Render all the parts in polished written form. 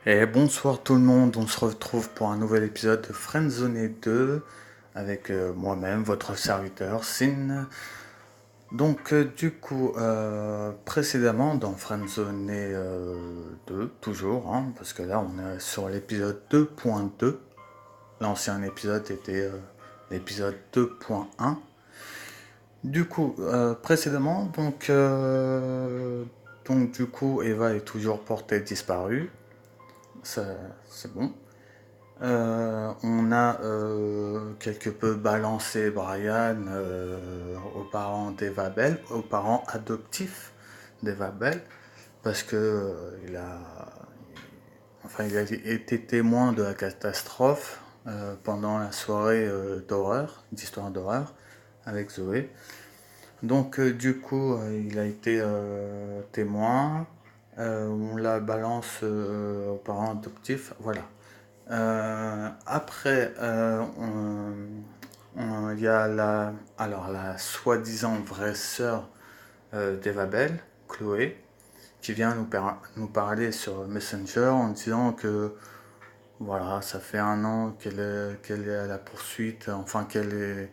Et bonsoir tout le monde, on se retrouve pour un nouvel épisode de Friendzone 2 avec moi-même, votre serviteur Sin. Donc précédemment dans Friendzone 2, toujours, hein, parce que là on est sur l'épisode 2.2. L'ancien épisode était l'épisode 2.1. Précédemment, Eva est toujours portée disparue. Ça, c'est bon. On a quelque peu balancé Brian aux parents d'Eva Bell, aux parents adoptifs d'Eva Bell, parce que il a été témoin de la catastrophe pendant la soirée d'histoire d'horreur avec Zoé. Il a été témoin. On la balance aux parents adoptifs. Voilà. Il y a la soi-disant vraie sœur d'Eva Bell, Chloé, qui vient nous parler sur Messenger en disant que voilà, ça fait un an qu'elle est à la poursuite, enfin qu'elle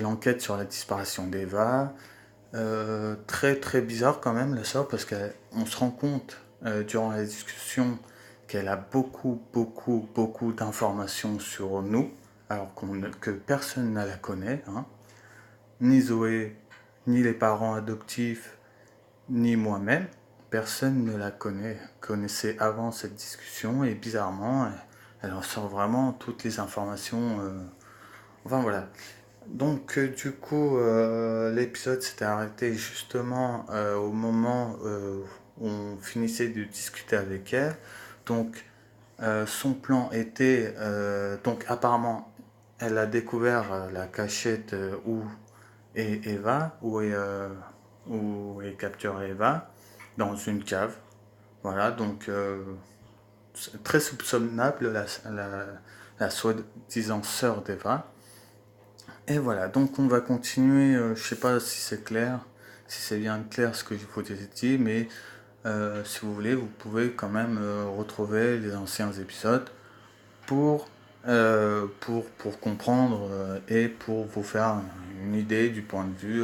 enquête sur la disparition d'Eva. Très très bizarre quand même la sœur parce qu'on se rend compte durant la discussion qu'elle a beaucoup d'informations sur nous alors que personne ne la connaît, hein. Ni Zoé, ni les parents adoptifs, ni moi-même. Personne ne la connaissait avant cette discussion et bizarrement elle en sort vraiment toutes les informations. Enfin voilà. L'épisode s'était arrêté justement au moment où on finissait de discuter avec elle. Donc, son plan était, apparemment, elle a découvert la cachette où est Eva, où est capturée Eva, dans une cave. Voilà, c'est très soupçonnable la soi-disant sœur d'Eva. Et voilà, donc on va continuer, je sais pas si c'est clair, si c'est bien clair ce que je vous ai dit, mais si vous voulez, vous pouvez quand même retrouver les anciens épisodes pour, pour comprendre et pour vous faire une idée du point de vue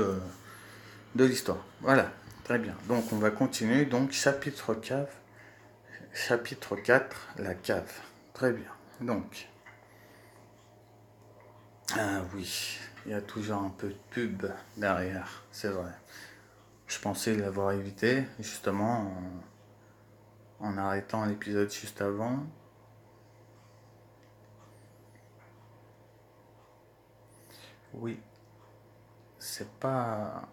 de l'histoire. Voilà, très bien. Donc on va continuer, donc chapitre 4, la cave. Très bien. Donc, ah oui, il y a toujours un peu de pub derrière, c'est vrai. Je pensais l'avoir évité, justement, en arrêtant l'épisode juste avant. Oui, c'est pas...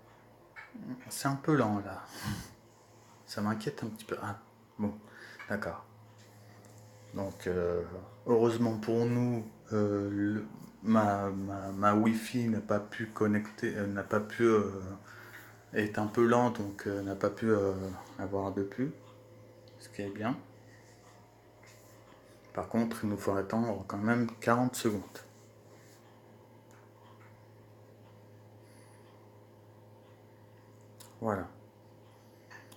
C'est un peu lent, là. Ça m'inquiète un petit peu. Ah, bon, d'accord. Donc, heureusement pour nous, ma Wi-Fi n'a pas pu connecter, n'a pas pu... est un peu lent, donc n'a pas pu avoir de pub, ce qui est bien. Par contre, il nous faut attendre quand même 40 secondes. Voilà.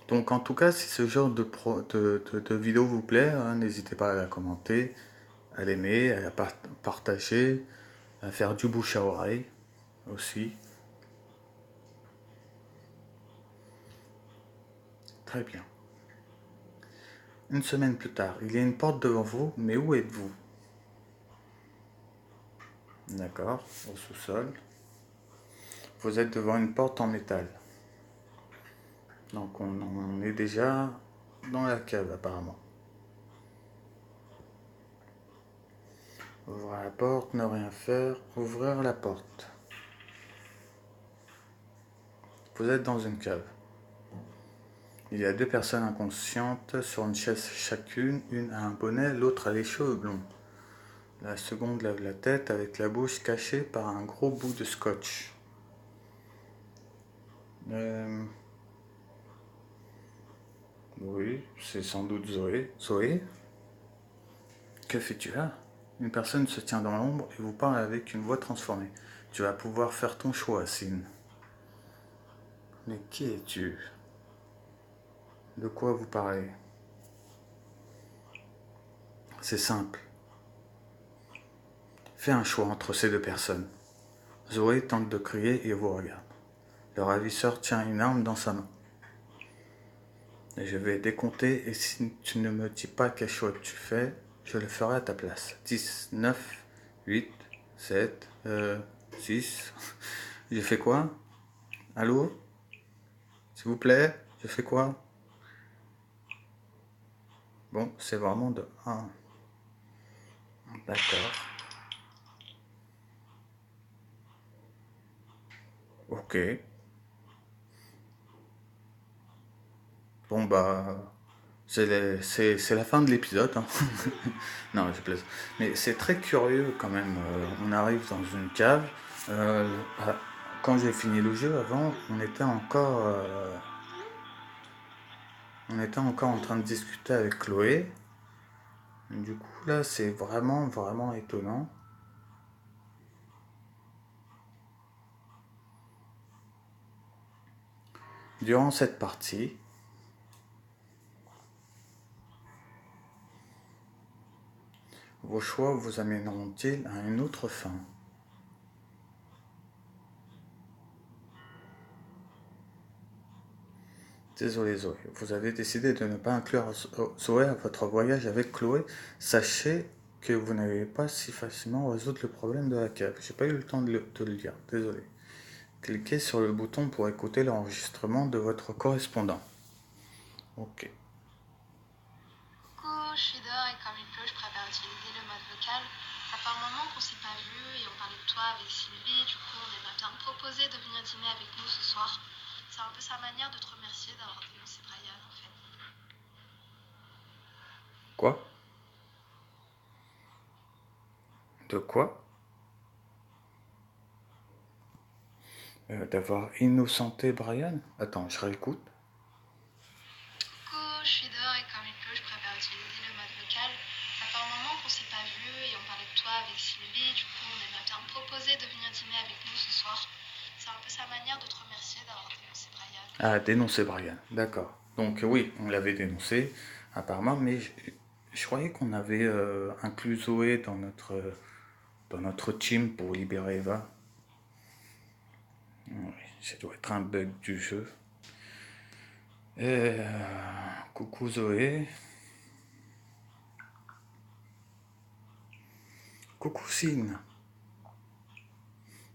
Donc en tout cas, si ce genre de vidéo vous plaît, hein, n'hésitez pas à la commenter, à l'aimer, à la partager, à faire du bouche à oreille aussi. Très bien. Une semaine plus tard, il y a une porte devant vous, mais où êtes-vous? D'accord, au sous-sol. Vous êtes devant une porte en métal. Donc on est déjà dans la cave apparemment. Ouvrir la porte, ne rien faire, ouvrir la porte. Vous êtes dans une cave. Il y a deux personnes inconscientes sur une chaise chacune, une a un bonnet, l'autre a les cheveux blonds. La seconde lève la tête avec la bouche cachée par un gros bout de scotch. Oui, c'est sans doute Zoé. Zoé, que fais-tu là? Une personne se tient dans l'ombre et vous parle avec une voix transformée. Tu vas pouvoir faire ton choix, Sin. Mais qui es-tu? De quoi vous parlez? C'est simple. Fais un choix entre ces deux personnes. Zoé tente de crier et vous regarde. Le ravisseur tient une arme dans sa main. Et je vais décompter et si tu ne me dis pas quel choix tu fais, je le ferai à ta place. 10, 9, 8, 7, 6. J'ai fait quoi? Allô? S'il vous plaît? Je fais quoi? Bon, c'est vraiment de 1. D'accord. Ok. Bon bah, c'est la fin de l'épisode, hein. Non, je plaisante. Mais c'est très curieux quand même. On arrive dans une cave. Euh, ah, quand j'ai fini le jeu avant, on était encore en train de discuter avec Chloé. Du coup là, c'est vraiment vraiment étonnant. Durant cette partie, vos choix vous amèneront-ils à une autre fin? Désolé Zoé, vous avez décidé de ne pas inclure Zoé à votre voyage avec Chloé. Sachez que vous n'allez pas si facilement résoudre le problème de la cave. J'ai pas eu le temps de le lire, désolé. Cliquez sur le bouton pour écouter l'enregistrement de votre correspondant. Ok. Coucou, je suis dehors et comme il pleut, je préfère utiliser le mode vocal. Ça fait un moment qu'on s'est pas vu et on parlait de toi avec Sylvie. Du coup, on aimerait bien te proposer de venir dîner avec nous ce soir. C'est un peu sa manière de te remercier d'avoir dénoncé Brian en fait. Quoi? De quoi? D'avoir innocenté Brian? Attends, je réécoute. Coucou, je suis dehors et comme il pleut, je préfère utiliser le mode vocal. Ça fait un moment qu'on s'est pas vu et on parlait de toi avec Sylvie. Du coup, on aimerait bien te proposer de venir dîner avec nous ce soir. C'est un peu sa manière de te remercier d'avoir dénoncé Brian. Ah, dénoncer Brian, d'accord. Donc oui, on l'avait dénoncé, apparemment, mais je croyais qu'on avait inclus Zoé dans notre team pour libérer Eva. Oui, ça doit être un bug du jeu. Et, coucou Zoé. Coucou Signe.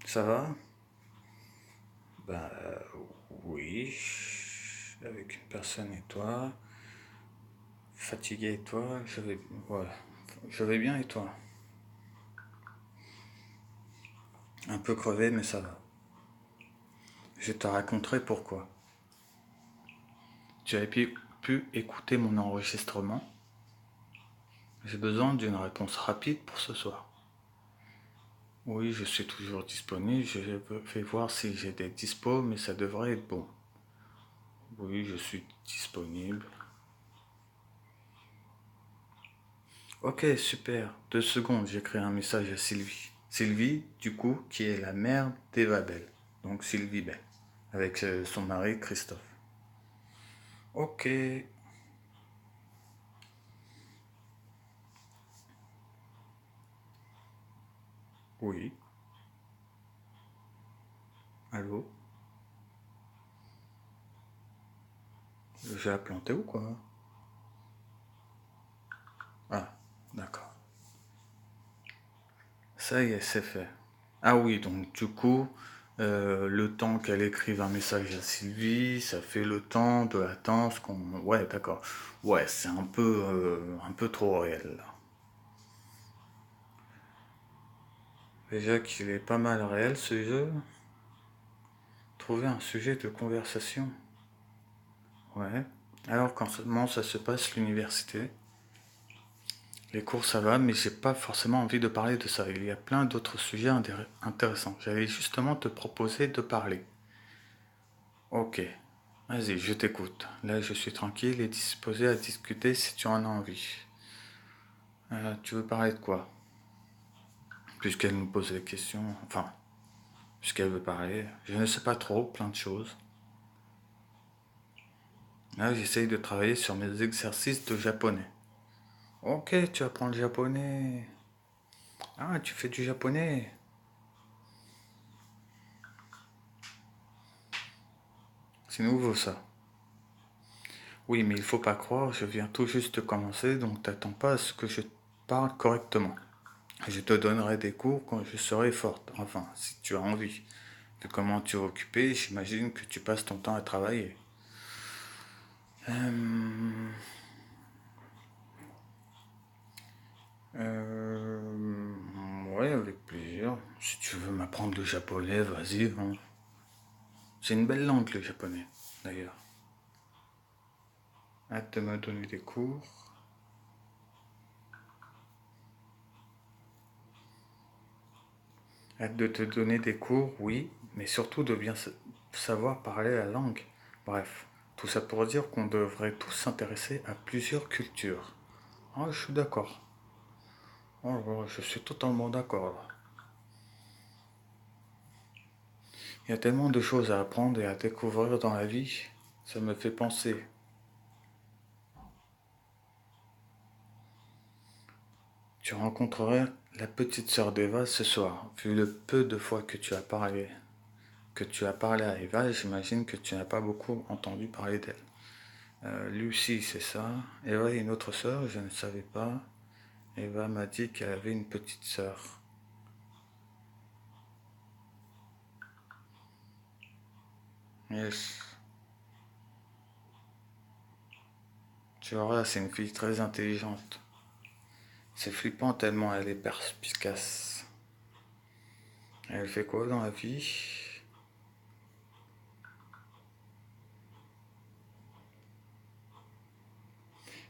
Ça va? Bah oui. Avec une personne et toi. Fatigué et toi. Ouais, je vais bien et toi? Un peu crevé mais ça va. Je te raconterai pourquoi. Tu avais pu écouter mon enregistrement. J'ai besoin d'une réponse rapide pour ce soir. Oui, je suis toujours disponible. Je vais voir si j'ai des dispos, mais ça devrait être bon. Oui, je suis disponible. Ok, super. 2 secondes, j'écris un message à Sylvie. Sylvie, du coup, qui est la mère d'Eva Bell. Donc Sylvie Bell. Avec son mari Christophe. Ok. Oui. Allô? J'ai planté ou quoi? Ah, d'accord. Ça y est, c'est fait. Ah oui, donc du coup, le temps qu'elle écrive un message à Sylvie, ça fait le temps de latence qu'on... Ouais, d'accord. Ouais, c'est un peu trop réel, là. Déjà qu'il est pas mal réel, ce jeu. Trouver un sujet de conversation. Ouais. Alors, comment ça se passe, l'université? Les cours, ça va, mais j'ai pas forcément envie de parler de ça. Il y a plein d'autres sujets intéressants. J'allais justement te proposer de parler. Ok, vas-y, je t'écoute. Là, je suis tranquille et disposé à discuter si tu en as envie. Tu veux parler de quoi? Puisqu'elle nous pose des questions, enfin, puisqu'elle veut parler. Je ne sais pas trop, plein de choses. Là, j'essaye de travailler sur mes exercices de japonais. Ok, tu apprends le japonais. Ah, tu fais du japonais. C'est nouveau ça. Oui, mais il faut pas croire, je viens tout juste de commencer, donc t'attends pas à ce que je parle correctement. Je te donnerai des cours quand je serai forte, enfin, si tu as envie. Vu comment tu es occupé, j'imagine que tu passes ton temps à travailler. Euh, euh, ouais, avec plaisir. Si tu veux m'apprendre le japonais, vas-y, hein. C'est une belle langue, le japonais, d'ailleurs. Hâte de me donner des cours. Hâte de te donner des cours, oui, mais surtout de bien savoir parler la langue. Bref, tout ça pour dire qu'on devrait tous s'intéresser à plusieurs cultures. Ah, je suis d'accord. Oh, je suis totalement d'accord là. Il y a tellement de choses à apprendre et à découvrir dans la vie. Ça me fait penser. Tu rencontrerais la petite sœur d'Eva ce soir. Vu le peu de fois que tu as parlé à Eva, j'imagine que tu n'as pas beaucoup entendu parler d'elle. Lucie, c'est ça. Eva a une autre sœur, je ne savais pas. Eva m'a dit qu'elle avait une petite sœur. Yes. Tu verras, c'est une fille très intelligente. C'est flippant tellement elle est perspicace. Elle fait quoi dans la vie?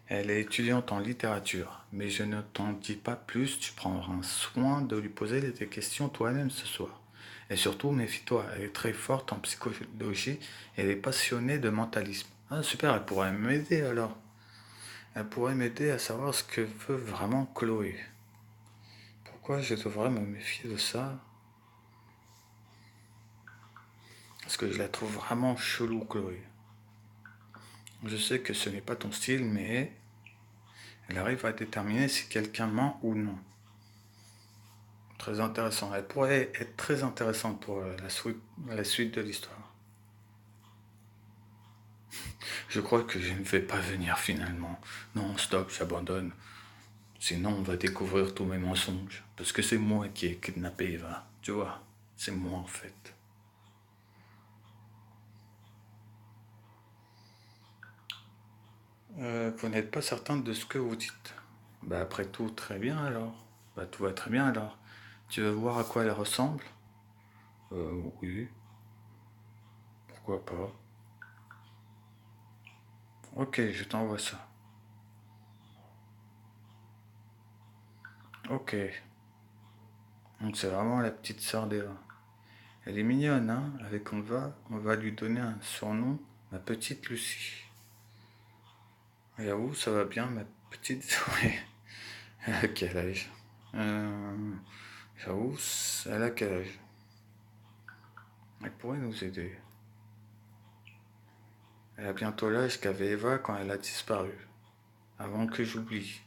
Elle est étudiante en littérature, mais je ne t'en dis pas plus, tu prendras soin de lui poser des questions toi-même ce soir. Et surtout, méfie-toi, elle est très forte en psychologie et elle est passionnée de mentalisme. Ah super, elle pourrait m'aider alors. Elle pourrait m'aider à savoir ce que veut vraiment Chloé. Pourquoi je devrais me méfier de ça? Parce que je la trouve vraiment chelou, Chloé. Je sais que ce n'est pas ton style, mais elle arrive à déterminer si quelqu'un ment ou non. Très intéressant. Elle pourrait être très intéressante pour la suite de l'histoire. Je crois que je ne vais pas venir finalement. Non, stop, j'abandonne. Sinon, on va découvrir tous mes mensonges. Parce que c'est moi qui ai kidnappé Eva. Tu vois, c'est moi en fait. Vous n'êtes pas certain de ce que vous dites. Bah après tout, très bien alors. Bah tout va très bien alors. Tu veux voir à quoi elle ressemble? Oui, pourquoi pas. Ok, je t'envoie ça. Ok, donc c'est vraiment la petite sœur d'Eva. Elle est mignonne, hein? Avec on va lui donner un surnom, ma petite Lucie. J'avoue, ça va bien, ma petite. Ouais. Elle a quel âge? Euh, J'avoue, elle a quel âge? Elle pourrait nous aider. Elle a bientôt l'âge qu'avait Eva quand elle a disparu. Avant que j'oublie.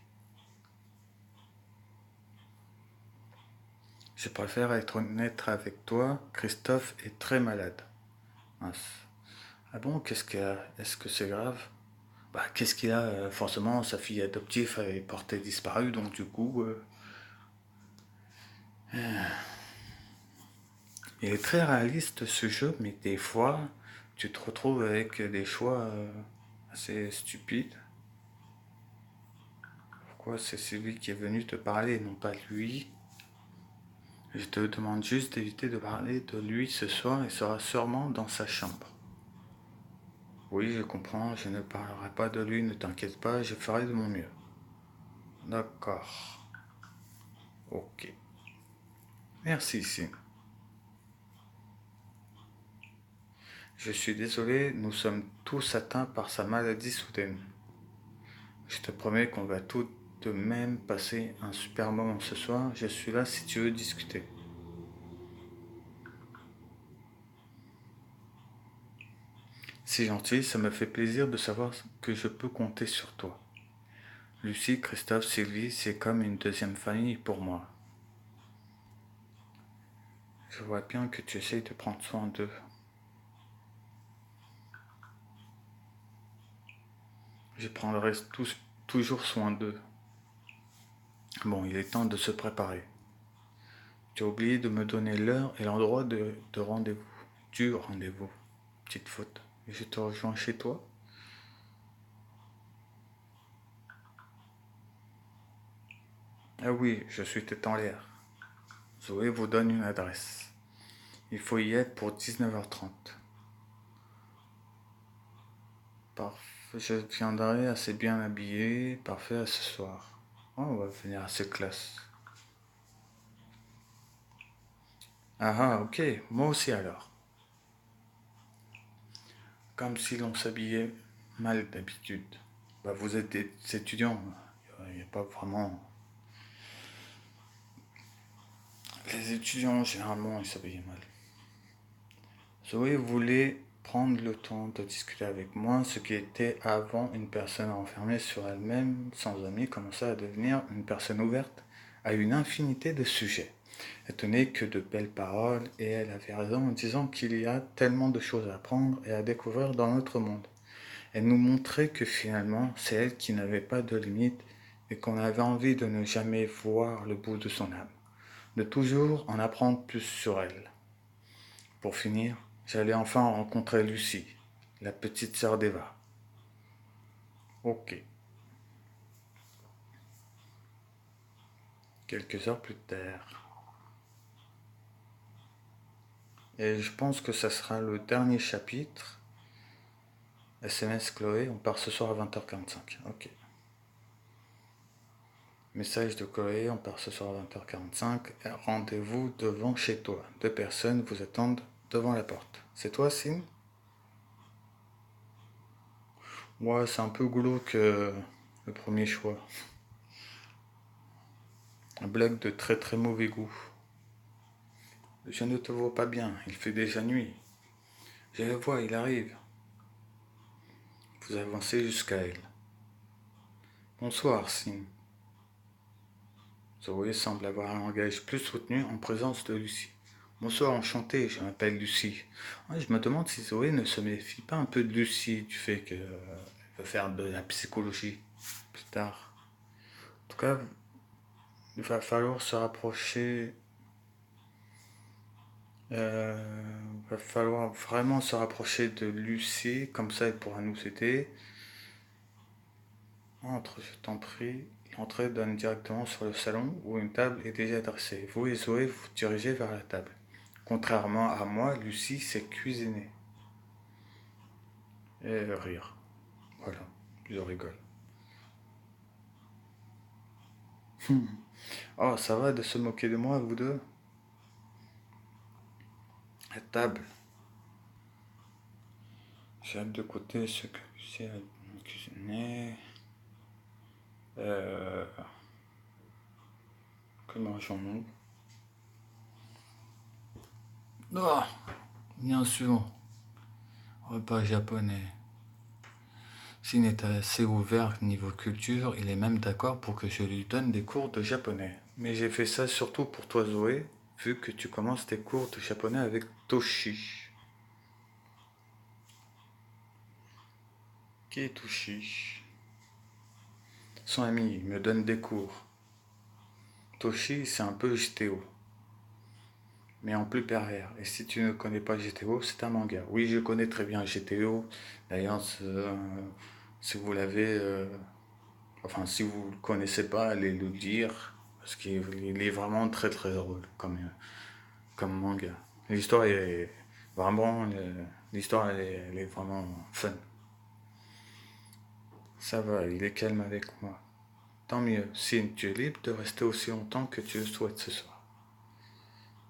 Je préfère être honnête avec toi, Christophe est très malade. Mince. Ah bon, qu'est-ce qu'il a? Est-ce que c'est grave? Bah, qu'est-ce qu'il a? Forcément, sa fille adoptive est portée disparue, donc du coup, il est très réaliste ce jeu, mais des fois, tu te retrouves avec des choix assez stupides. Pourquoi c'est lui qui est venu te parler, non pas lui? Je te demande juste d'éviter de parler de lui ce soir, il sera sûrement dans sa chambre. Oui, je comprends, je ne parlerai pas de lui, ne t'inquiète pas, je ferai de mon mieux. D'accord. Ok. Merci, Sim. Je suis désolé, nous sommes tous atteints par sa maladie soudaine. Je te promets qu'on va tout de même passer un super moment ce soir. Je suis là si tu veux discuter. C'est gentil, ça me fait plaisir de savoir que je peux compter sur toi. Lucie, Christophe, Sylvie, c'est comme une deuxième famille pour moi. Je vois bien que tu essayes de prendre soin d'eux. Je prendrai toujours soin d'eux. Bon, il est temps de se préparer. Tu as oublié de me donner l'heure et l'endroit de rendez-vous. Du rendez-vous. Petite faute. Et je te rejoins chez toi. Ah oui, je suis tête en l'air. Zoé vous donne une adresse. Il faut y être pour 19h30. Parfait, je viendrai assez bien habillé. Parfait à ce soir. Oh, on va venir assez classe. Ah ah, ok, moi aussi alors. Comme si l'on s'habillait mal d'habitude. Bah, vous êtes des étudiants, il n'y a pas vraiment... Les étudiants, généralement, ils s'habillaient mal. Zoé voulait prendre le temps de discuter avec moi, ce qui était avant une personne renfermée sur elle-même, sans amis, commençait à devenir une personne ouverte à une infinité de sujets. Elle tenait que de belles paroles et elle avait raison en disant qu'il y a tellement de choses à apprendre et à découvrir dans notre monde. Elle nous montrait que finalement, c'est elle qui n'avait pas de limites et qu'on avait envie de ne jamais voir le bout de son âme, de toujours en apprendre plus sur elle. Pour finir, j'allais enfin rencontrer Lucie, la petite sœur d'Eva. Ok. Quelques heures plus tard. Et je pense que ça sera le dernier chapitre. SMS Chloé, on part ce soir à 20h45. Ok. Message de Chloé, on part ce soir à 20h45. Rendez-vous devant chez toi. 2 personnes vous attendent devant la porte. C'est toi, Sim? Ouais, c'est un peu glauque le premier choix. Un blague de très très mauvais goût. Je ne te vois pas bien, il fait déjà nuit. Je le vois, il arrive. Vous avancez jusqu'à elle. Bonsoir, Sim. Zoé semble avoir un langage plus soutenu en présence de Lucie. Bonsoir, enchanté, je m'appelle Lucie. Ouais, je me demande si Zoé ne se méfie pas un peu de Lucie du fait qu'elle veut faire de la psychologie plus tard. En tout cas, il va falloir se rapprocher. Va falloir vraiment se rapprocher de Lucie, comme ça elle pourra nous aider. Entre, je t'en prie. L'entrée donne directement sur le salon où une table est déjà dressée. Vous et Zoé vous dirigez vers la table. Contrairement à moi, Lucie sait cuisiner. Et rire. Voilà, je rigole. Oh, ça va de se moquer de moi, vous deux? La table. J'ai hâte de côté ce que Lucie a cuisiné. Euh, que mangeons-nous? Oh, bien sûr, repas japonais. S'il est assez ouvert niveau culture, il est même d'accord pour que je lui donne des cours de japonais. Mais j'ai fait ça surtout pour toi, Zoé, vu que tu commences tes cours de japonais avec Toshi. Qui est Toshi? Son ami, il me donne des cours. Toshi, c'est un peu GTO, mais en plus pervers. Et si tu ne connais pas GTO, c'est un manga. Oui, je connais très bien GTO. D'ailleurs, si vous l'avez, enfin, si vous ne le connaissez pas, allez le lire, parce qu'il est vraiment très très drôle comme manga. L'histoire est vraiment, l'histoire elle est vraiment fun. Ça va, il est calme avec moi. Tant mieux, si tu es libre de rester aussi longtemps que tu le souhaites ce soir.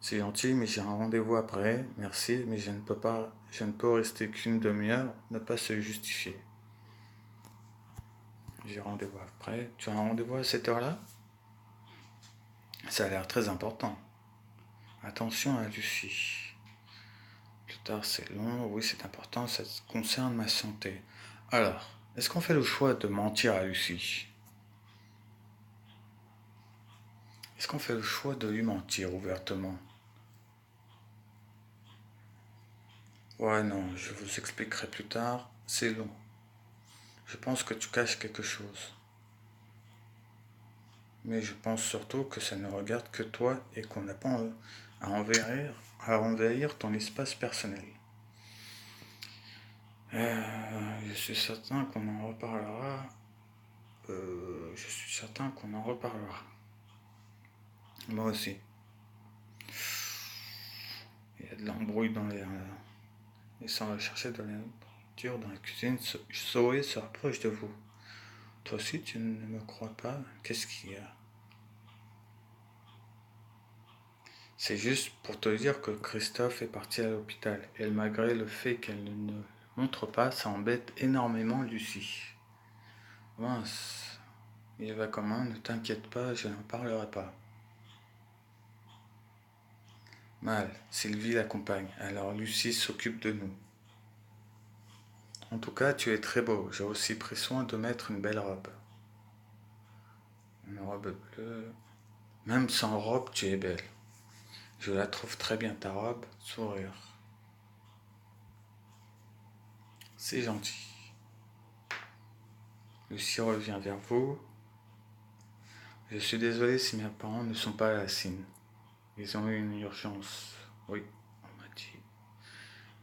C'est gentil, mais j'ai un rendez-vous après. Merci, mais je ne peux rester qu'une demi-heure, ne pas se justifier. J'ai rendez-vous après. Tu as un rendez-vous à cette heure-là? Ça a l'air très important. Attention à Lucie. Plus tard, c'est long. Oui, c'est important. Ça concerne ma santé. Alors, est-ce qu'on fait le choix de mentir à Lucie? Est-ce qu'on fait le choix de lui mentir ouvertement? Ouais, non, je vous expliquerai plus tard. C'est long. Je pense que tu caches quelque chose. Mais je pense surtout que ça ne regarde que toi et qu'on n'a pas à envahir ton espace personnel. Je suis certain qu'on en reparlera. Je suis certain qu'on en reparlera. Moi aussi. Il y a de l'embrouille dans l'air là. Et sans rechercher de la nourriture dans la cuisine, Zoé se rapproche de vous. Toi aussi, tu ne me crois pas? Qu'est-ce qu'il y a? C'est juste pour te dire que Christophe est parti à l'hôpital. Et malgré le fait qu'elle ne le montre pas, ça embête énormément Lucie. Mince. Il va comment? Ne t'inquiète pas, je n'en parlerai pas. Mal, Sylvie l'accompagne, alors Lucie s'occupe de nous. En tout cas, tu es très beau. J'ai aussi pris soin de mettre une belle robe. Une robe bleue. Même sans robe, tu es belle. Je la trouve très bien ta robe. Sourire. C'est gentil. Lucie revient vers vous. Je suis désolé si mes parents ne sont pas à la Cine. Ils ont eu une urgence. Oui, on m'a dit.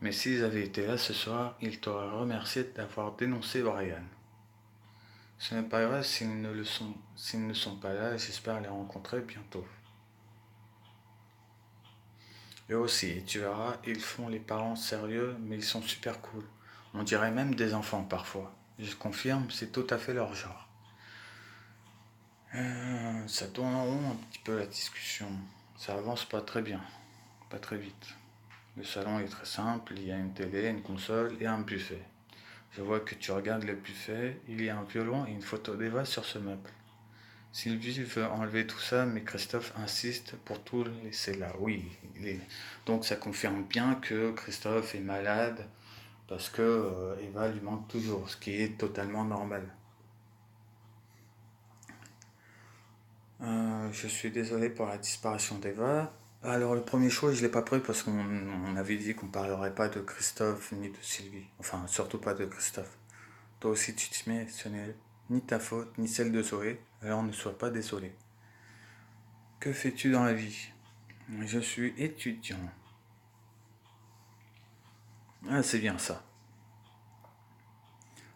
Mais s'ils avaient été là ce soir, ils t'auraient remercié d'avoir dénoncé Brian. Ce n'est pas grave s'ils ne sont pas là, j'espère les rencontrer bientôt. Eux aussi, tu verras, ils font les parents sérieux, mais ils sont super cool. On dirait même des enfants parfois. Je confirme, c'est tout à fait leur genre. Ça tourne en rond un petit peu la discussion. Ça avance pas très bien, pas très vite. Le salon est très simple, il y a une télé, une console et un buffet. Je vois que tu regardes le buffet, il y a un violon et une photo d'Eva sur ce meuble. Sylvie veut enlever tout ça, mais Christophe insiste pour tout laisser là. Oui, donc ça confirme bien que Christophe est malade parce que Eva lui manque toujours, ce qui est totalement normal. Je suis désolé pour la disparition d'Eva. Alors le premier choix, je l'ai pas pris parce qu'on avait dit qu'on parlerait pas de Christophe ni de Sylvie. Enfin, surtout pas de Christophe. Toi aussi tu t'y mets, ce n'est ni ta faute ni celle de Zoé, alors ne sois pas désolé. Que fais-tu dans la vie? Je suis étudiant. Ah, c'est bien ça.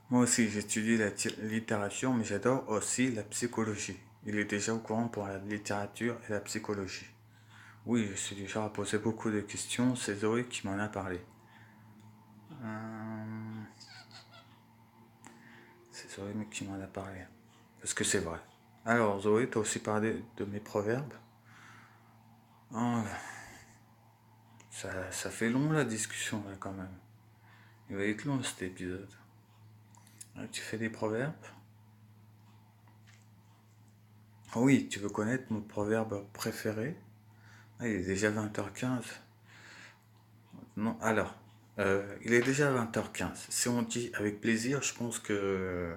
Moi aussi, j'étudie la littérature, mais j'adore aussi la psychologie. Il est déjà au courant pour la littérature et la psychologie. Oui, je suis déjà à poser beaucoup de questions, c'est Zoé qui m'en a parlé. Euh, C'est Zoé qui m'en a parlé. Parce que c'est vrai. Alors, Zoé, t'as aussi parlé de mes proverbes. Ah, ça fait long la discussion là quand même. Il va être long cet épisode. Tu fais des proverbes? Ah oui, tu veux connaître mon proverbe préféré? Ah, il est déjà 20h15. Non, alors, il est déjà 20h15. Si on dit avec plaisir, je pense que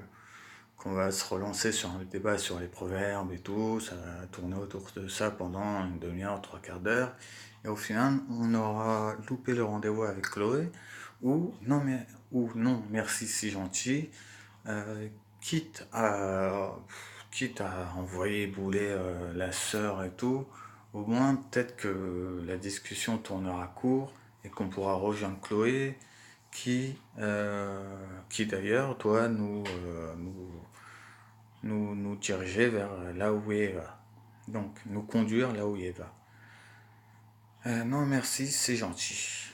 qu'on va se relancer sur un débat sur les proverbes et tout. Ça va tourner autour de ça pendant une demi-heure, trois quarts d'heure. Et au final, on aura loupé le rendez-vous avec Chloé. Ou non, merci, si gentil. Euh, quitte à quitte à envoyer bouler la sœur et tout, au moins peut-être que la discussion tournera court et qu'on pourra rejoindre Chloé qui d'ailleurs doit nous diriger vers là où Eva. Donc nous conduire là où Eva. Non merci, c'est gentil.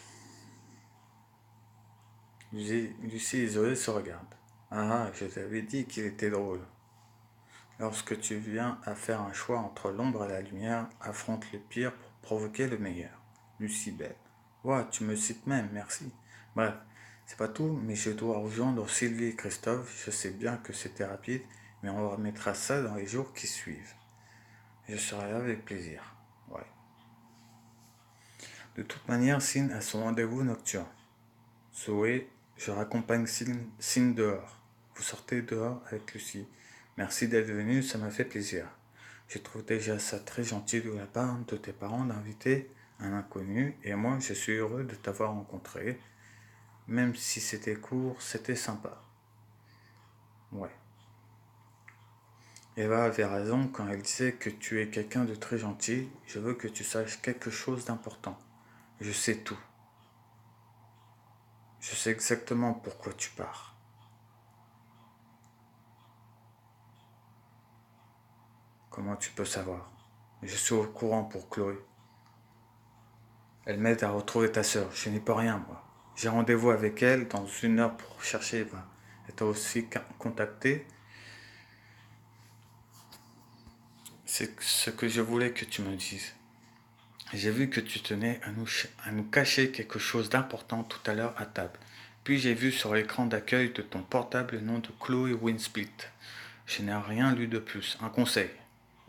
Lucie et Zoé se regardent. Ah, je t'avais dit qu'il était drôle. Lorsque tu viens à faire un choix entre l'ombre et la lumière, affronte le pire pour provoquer le meilleur. Lucie belle. Ouah, tu me cites même, merci. Bref, c'est pas tout, mais je dois rejoindre Sylvie et Christophe. Je sais bien que c'était rapide, mais on remettra ça dans les jours qui suivent. Je serai là avec plaisir. Ouais. De toute manière, Sin a son rendez-vous nocturne. Zoé, je raccompagne Sin dehors. Vous sortez dehors avec Lucie. Merci d'être venu, ça m'a fait plaisir. Je trouve déjà ça très gentil de la part de tes parents d'inviter un inconnu et moi je suis heureux de t'avoir rencontré. Même si c'était court, c'était sympa. Ouais. Eva avait raison quand elle disait que tu es quelqu'un de très gentil. Je veux que tu saches quelque chose d'important. Je sais tout. Je sais exactement pourquoi tu pars. Comment tu peux savoir? Je suis au courant pour Chloé. Elle m'aide à retrouver ta sœur. Je n'y peux rien, moi. J'ai rendez-vous avec elle dans 1 heure pour chercher Eva. Elle t'a aussi contacté. C'est ce que je voulais que tu me dises. J'ai vu que tu tenais à nous cacher quelque chose d'important tout à l'heure à table. Puis j'ai vu sur l'écran d'accueil de ton portable le nom de Chloé Winsplit. Je n'ai rien lu de plus. Un conseil.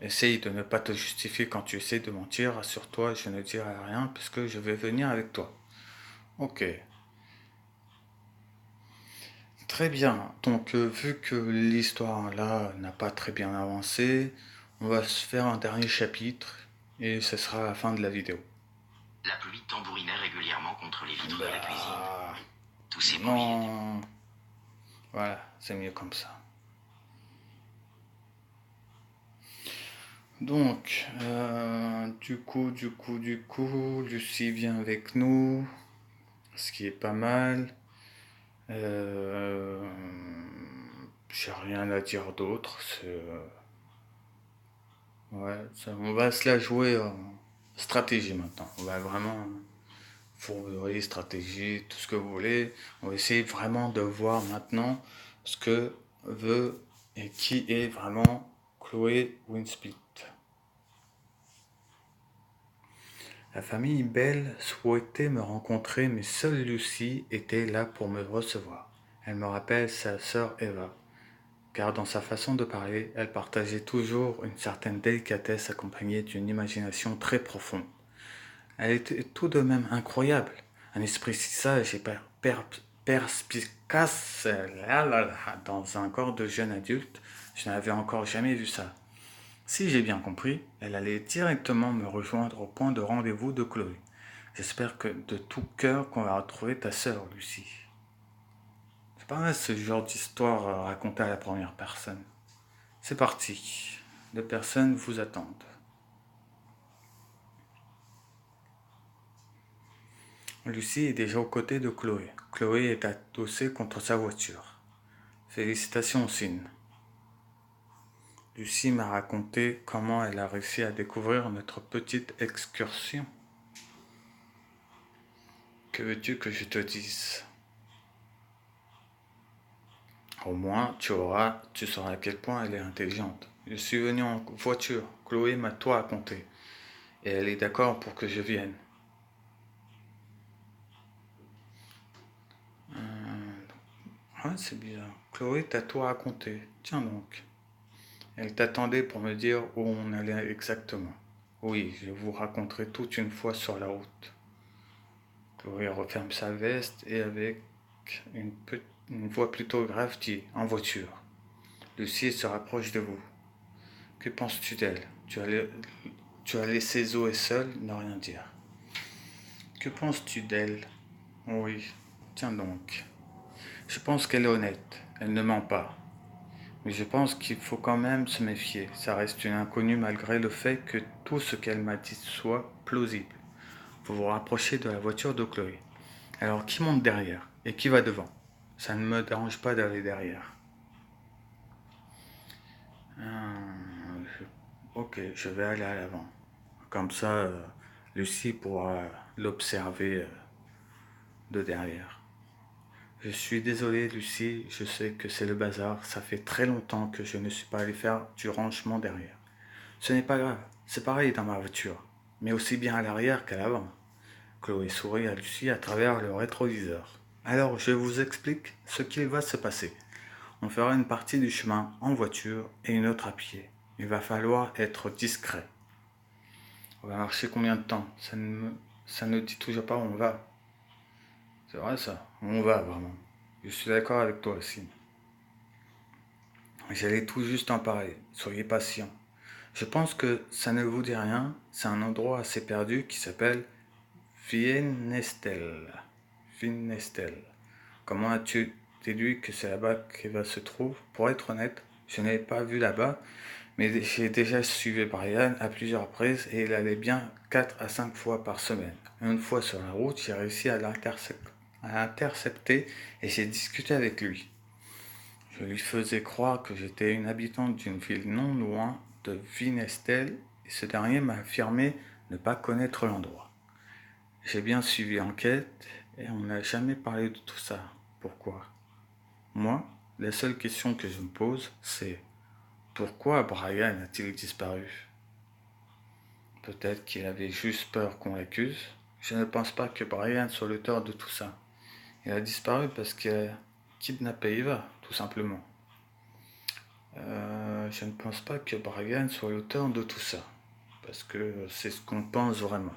Essaye de ne pas te justifier quand tu essaies de mentir. Rassure-toi, je ne dirai rien puisque je vais venir avec toi. Ok. Très bien. Donc, vu que l'histoire là n'a pas très bien avancé, on va se faire un dernier chapitre et ce sera la fin de la vidéo. La pluie tambourinait régulièrement contre les vitres de la cuisine. Bah, Tous ces bruits étaient... non. Voilà, c'est mieux comme ça. Donc, du coup, Lucie vient avec nous, ce qui est pas mal. Euh, j'ai rien à dire d'autre. Ouais, on va se la jouer en stratégie maintenant. On va vraiment fourberie, stratégie, tout ce que vous voulez. On va essayer vraiment de voir maintenant ce que veut et qui est vraiment Chloé Winsplit. La famille Bell souhaitait me rencontrer, mais seule Lucie était là pour me recevoir. Elle me rappelle sa sœur Eva, car dans sa façon de parler, elle partageait toujours une certaine délicatesse accompagnée d'une imagination très profonde. Elle était tout de même incroyable, un esprit si sage et perspicace dans un corps de jeune adulte, je n'avais encore jamais vu ça. Si j'ai bien compris, elle allait directement me rejoindre au point de rendez-vous de Chloé. J'espère que de tout cœur qu'on va retrouver ta sœur, Lucie. C'est pas mal ce genre d'histoire racontée à la première personne. C'est parti. Les personnes vous attendent. Lucie est déjà aux côtés de Chloé. Chloé est adossée contre sa voiture. Félicitations, Sin. Lucie m'a raconté comment elle a réussi à découvrir notre petite excursion. Que veux-tu que je te dise? Au moins, tu sauras à quel point elle est intelligente. Je suis venu en voiture. Chloé m'a tout raconté. Et elle est d'accord pour que je vienne. Ah, c'est bizarre. Chloé t'a tout raconté. Tiens donc. Elle t'attendait pour me dire où on allait exactement. Oui, je vous raconterai toute une fois sur la route. Chloé referme sa veste et avec une voix plutôt grave dit en voiture. Lucie se rapproche de vous. Que penses-tu d'elle? Tu as laissé Zoé seule, ne rien dire. Que penses-tu d'elle? Oui, tiens donc. Je pense qu'elle est honnête, elle ne ment pas. Mais je pense qu'il faut quand même se méfier. Ça reste une inconnue malgré le fait que tout ce qu'elle m'a dit soit plausible. Vous vous rapprochez de la voiture de Chloé. Alors qui monte derrière et qui va devant? Ça ne me dérange pas d'aller derrière. Ok, je vais aller à l'avant. Comme ça, Lucie pourra l'observer de derrière. Je suis désolé, Lucie, je sais que c'est le bazar. Ça fait très longtemps que je ne suis pas allé faire du rangement derrière. Ce n'est pas grave, c'est pareil dans ma voiture, mais aussi bien à l'arrière qu'à l'avant. Chloé sourit à Lucie à travers le rétroviseur. Alors, je vous explique ce qu'il va se passer. On fera une partie du chemin en voiture et une autre à pied. Il va falloir être discret. On va marcher combien de temps? Ça ne dit toujours pas où on va. C'est vrai ça, on va vraiment. Je suis d'accord avec toi aussi. J'allais tout juste en parler. Soyez patient. Je pense que ça ne vous dit rien. C'est un endroit assez perdu qui s'appelle Viennestel. Viennestel. Comment as-tu déduit que c'est là-bas qu'Eva se trouve? Pour être honnête, je n'avais pas vu là-bas, mais j'ai déjà suivi Brian à plusieurs reprises et il allait bien 4 à 5 fois par semaine. Une fois sur la route, j'ai réussi à l'intercepter et j'ai discuté avec lui. Je lui faisais croire que j'étais une habitante d'une ville non loin de Viennestel et ce dernier m'a affirmé ne pas connaître l'endroit. J'ai bien suivi l'enquête et on n'a jamais parlé de tout ça. Pourquoi? Moi, la seule question que je me pose, c'est pourquoi Brian a-t-il disparu? Peut-être qu'il avait juste peur qu'on l'accuse. Je ne pense pas que Brian soit l'auteur de tout ça. Il a disparu parce qu'il a kidnappé Eva, tout simplement. Je ne pense pas que Brian soit l'auteur de tout ça, parce que c'est ce qu'on pense vraiment.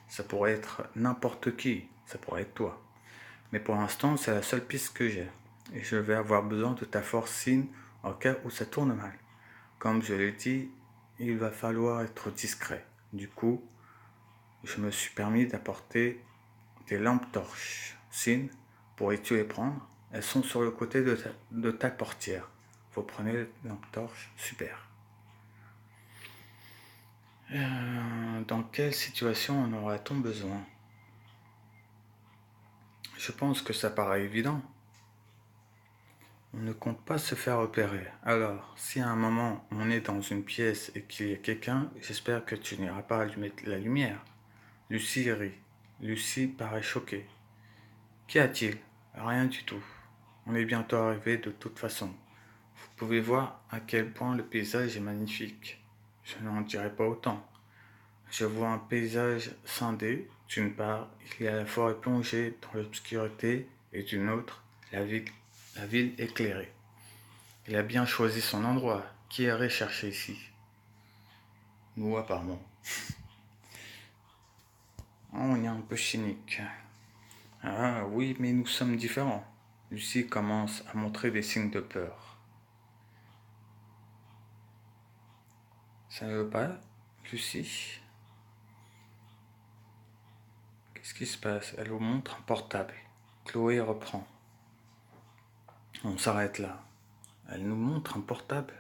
Ça pourrait être n'importe qui, ça pourrait être toi. Mais pour l'instant, c'est la seule piste que j'ai. Et je vais avoir besoin de ta force Sin en cas où ça tourne mal. Comme je l'ai dit, il va falloir être discret. Du coup, je me suis permis d'apporter des lampes torches. Sin, pourrais-tu les prendre? Elles sont sur le côté de ta portière. Vous prenez les lampes torches, super. Dans quelle situation en aura-t-on besoin? Je pense que ça paraît évident. On ne compte pas se faire opérer. Alors, si à un moment on est dans une pièce et qu'il y a quelqu'un, j'espère que tu n'iras pas allumer la lumière. Lucie rit. Lucie paraît choquée. Qu'y a-t-il? Rien du tout. On est bientôt arrivé de toute façon. Vous pouvez voir à quel point le paysage est magnifique. Je n'en dirai pas autant. Je vois un paysage scindé. D'une part, il y a la forêt plongée dans l'obscurité et d'une autre, la ville éclairée. Il a bien choisi son endroit. Qui irait chercher ici? Nous, apparemment. Oh, on est un peu cynique. Ah oui, mais nous sommes différents. Lucie commence à montrer des signes de peur. Ça ne veut pas, Lucie? Qu'est-ce qui se passe? Elle vous montre un portable. Chloé reprend. On s'arrête là. Elle nous montre un portable.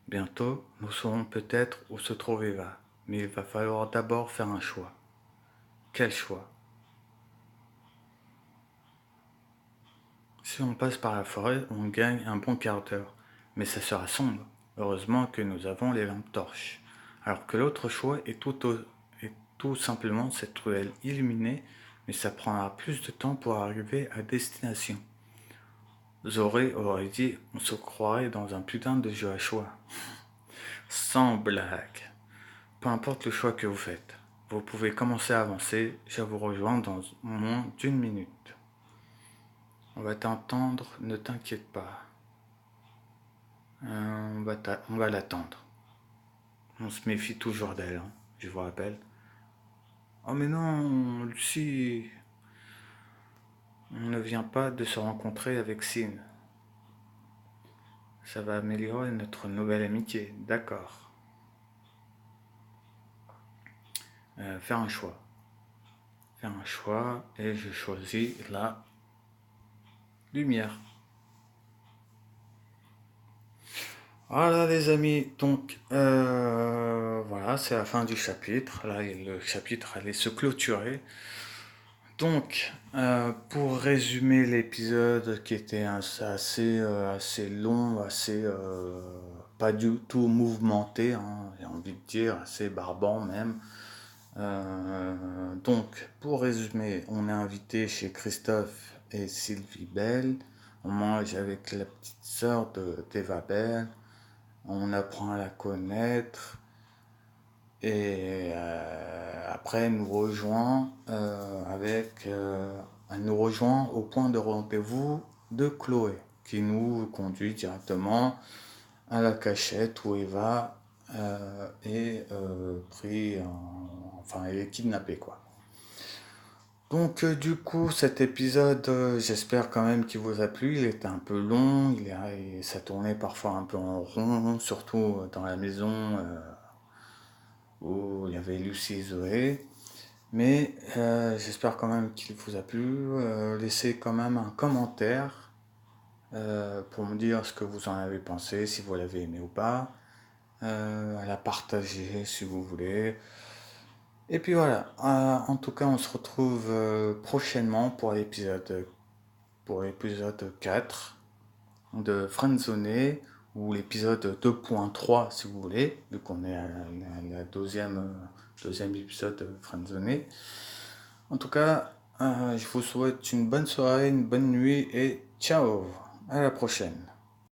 Bientôt, nous saurons peut-être où se trouve Eva. Mais il va falloir d'abord faire un choix. Quel choix? Si on passe par la forêt, on gagne un bon quart d'heure. Mais ça sera sombre. Heureusement que nous avons les lampes torches. Alors que l'autre choix est tout simplement cette ruelle illuminée, mais ça prendra plus de temps pour arriver à destination. Zoré aurait dit on se croirait dans un putain de jeu à choix. Sans blague. Peu importe le choix que vous faites, vous pouvez commencer à avancer, je vous rejoins dans moins d'une minute. On va t'entendre, ne t'inquiète pas. On va l'attendre. On se méfie toujours d'elle, hein, je vous rappelle. Oh mais non, Lucie, on ne vient pas de se rencontrer avec Sin. Ça va améliorer notre nouvelle amitié, d'accord. Faire un choix. Faire un choix et je choisis la lumière. Voilà les amis, donc voilà, c'est la fin du chapitre. Là, le chapitre allait se clôturer. Donc, pour résumer l'épisode qui était assez long, assez pas du tout mouvementé, hein, j'ai envie de dire, assez barbant même. Donc, pour résumer, on est invité chez Christophe et Sylvie Bell. On mange avec la petite sœur d'Eva Bell. On apprend à la connaître. Et après, elle nous rejoint elle nous rejoint au point de rendez-vous de Chloé, qui nous conduit directement à la cachette où Eva enfin, elle est kidnappée, quoi. Donc du coup cet épisode, j'espère quand même qu'il vous a plu. Il était un peu long, ça tournait parfois un peu en rond, surtout dans la maison. où il y avait Lucie et Zoé. Mais j'espère quand même qu'il vous a plu. Laissez quand même un commentaire pour me dire ce que vous en avez pensé, si vous l'avez aimé ou pas. À la partager si vous voulez. Et puis voilà, en tout cas on se retrouve prochainement pour l'épisode 4 de Friendzone, ou l'épisode 2.3 si vous voulez, vu qu'on est à la deuxième épisode de Friendzone. En tout cas, je vous souhaite une bonne soirée, une bonne nuit et ciao, à la prochaine.